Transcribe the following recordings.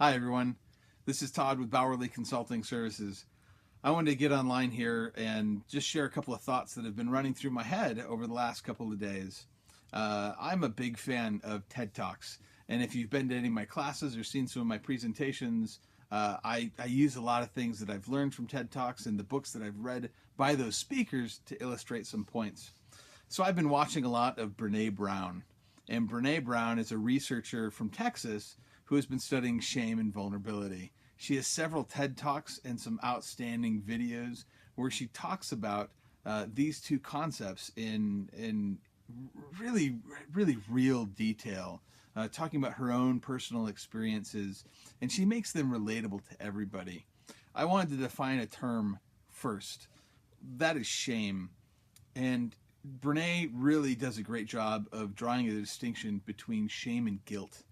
Hi, everyone. This is Todd with Bowerly Consulting Services. I wanted to get online here and just share a couple of thoughts that have been running through my head over the last couple of days. I'm a big fan of TED Talks, and if you've been to any of my classes or seen some of my presentations, I use a lot of things that I've learned from TED Talks and the books that I've read by those speakers to illustrate some points. So I've been watching a lot of Brené Brown. And Brené Brown is a researcher from Texas who has been studying shame and vulnerability. She has several TED Talks and some outstanding videos where she talks about these two concepts in really real detail, talking about her own personal experiences, and she makes them relatable to everybody. I wanted to define a term first. That is shame. And Brene really does a great job of drawing a distinction between shame and guilt.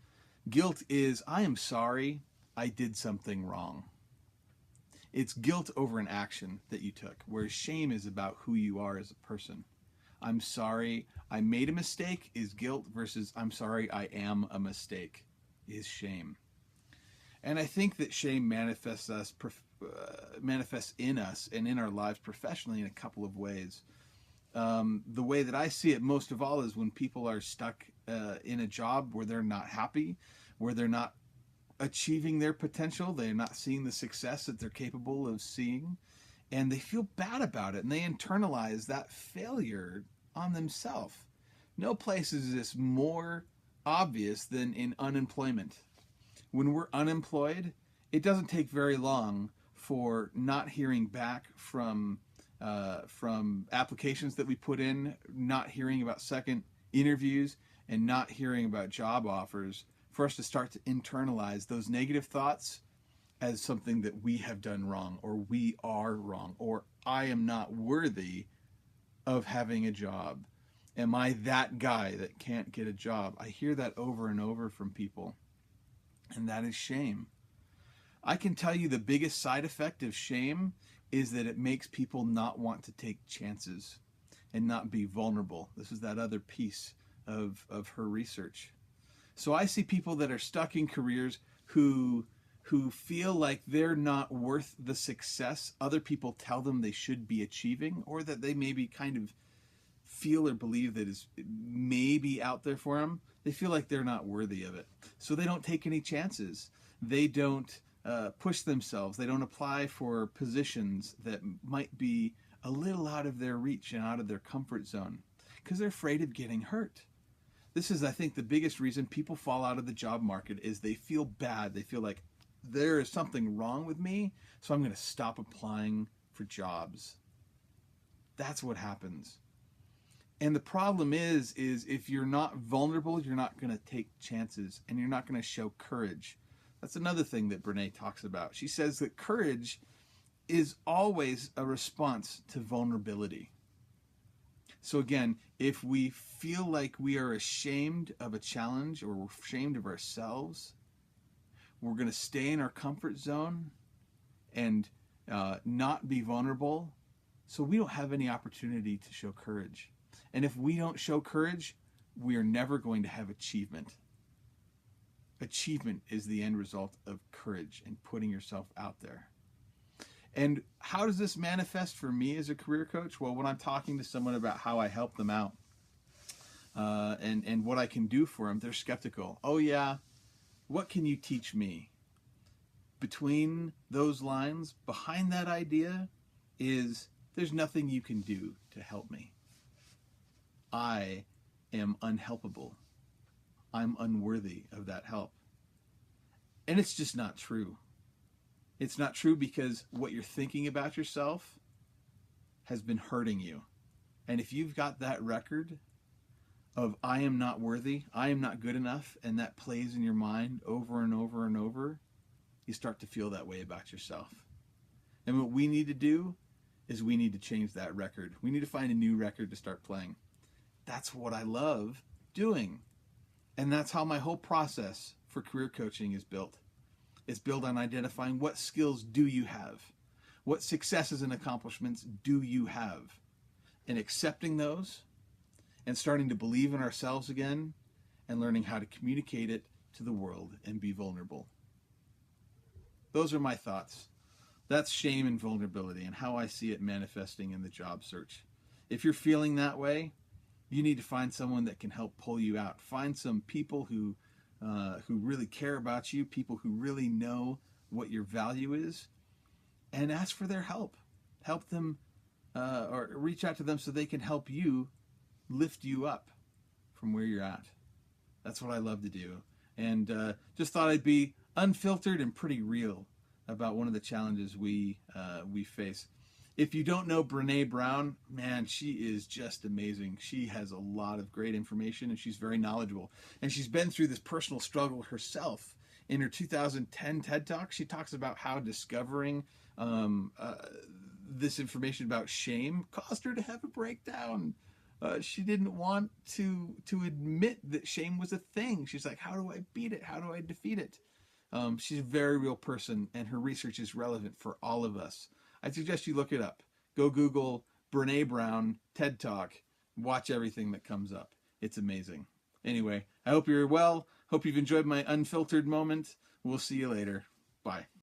Guilt is, I am sorry, I did something wrong. It's guilt over an action that you took, whereas shame is about who you are as a person. I'm sorry, I made a mistake is guilt versus I'm sorry, I am a mistake is shame. And I think that shame manifests in us and in our lives professionally in a couple of ways. The way that I see it most of all is when people are stuck in a job where they're not happy, where they're not achieving their potential, they're not seeing the success that they're capable of seeing, and they feel bad about it, and they internalize that failure on themselves. No place is this more obvious than in unemployment. When we're unemployed, it doesn't take very long for not hearing back from applications that we put in, not hearing about second interviews, and not hearing about job offers, for us to start to internalize those negative thoughts as something that we have done wrong, or we are wrong, or I am not worthy of having a job. Am I that guy that can't get a job? I hear that over and over from people, and that is shame. I can tell you the biggest side effect of shame is that it makes people not want to take chances and not be vulnerable. This is that other piece of her research. So I see people that are stuck in careers who feel like they're not worth the success other people tell them they should be achieving, or that they maybe kind of feel or believe that is maybe out there for them. They feel like they're not worthy of it. So they don't take any chances. They don't push themselves. They don't apply for positions that might be a little out of their reach and out of their comfort zone because they're afraid of getting hurt. This is, I think, the biggest reason people fall out of the job market is they feel bad. They feel like there is something wrong with me, so I'm going to stop applying for jobs. That's what happens. And the problem is if you're not vulnerable, you're not going to take chances, and you're not going to show courage. That's another thing that Brené talks about. She says that courage is always a response to vulnerability. So again, if we feel like we are ashamed of a challenge, or we're ashamed of ourselves, we're going to stay in our comfort zone and not be vulnerable. So we don't have any opportunity to show courage. And if we don't show courage, we are never going to have achievement. Achievement is the end result of courage and putting yourself out there. And how does this manifest for me as a career coach? Well, when I'm talking to someone about how I help them out and what I can do for them, they're skeptical. Oh yeah, what can you teach me? Between those lines, behind that idea is there's nothing you can do to help me. I am unhelpable. I'm unworthy of that help. And it's just not true. It's not true because what you're thinking about yourself has been hurting you. And if you've got that record of I am not worthy, I am not good enough, and that plays in your mind over and over and over, you start to feel that way about yourself. And what we need to do is we need to change that record. We need to find a new record to start playing. That's what I love doing. And that's how my whole process for career coaching is built. It's built on identifying what skills do you have? What successes and accomplishments do you have? And accepting those and starting to believe in ourselves again and learning how to communicate it to the world and be vulnerable. those are my thoughts. That's shame and vulnerability and how I see it manifesting in the job search. If you're feeling that way, you need to find someone that can help pull you out. Find some people who really care about you, people who really know what your value is, and ask for their help. Help them or reach out to them so they can help you lift you up from where you're at. That's what I love to do. And just thought I'd be unfiltered and pretty real about one of the challenges we face. If you don't know Brené Brown, man, she is just amazing. She has a lot of great information, and she's very knowledgeable. And she's been through this personal struggle herself. In her 2010 TED Talk, she talks about how discovering this information about shame caused her to have a breakdown. She didn't want to admit that shame was a thing. She's like, how do I beat it? How do I defeat it? She's a very real person, and her research is relevant for all of us. I suggest you look it up. Go Google Brené Brown TED Talk. Watch everything that comes up. It's amazing. Anyway, I hope you're well. Hope you've enjoyed my unfiltered moment. We'll see you later. Bye.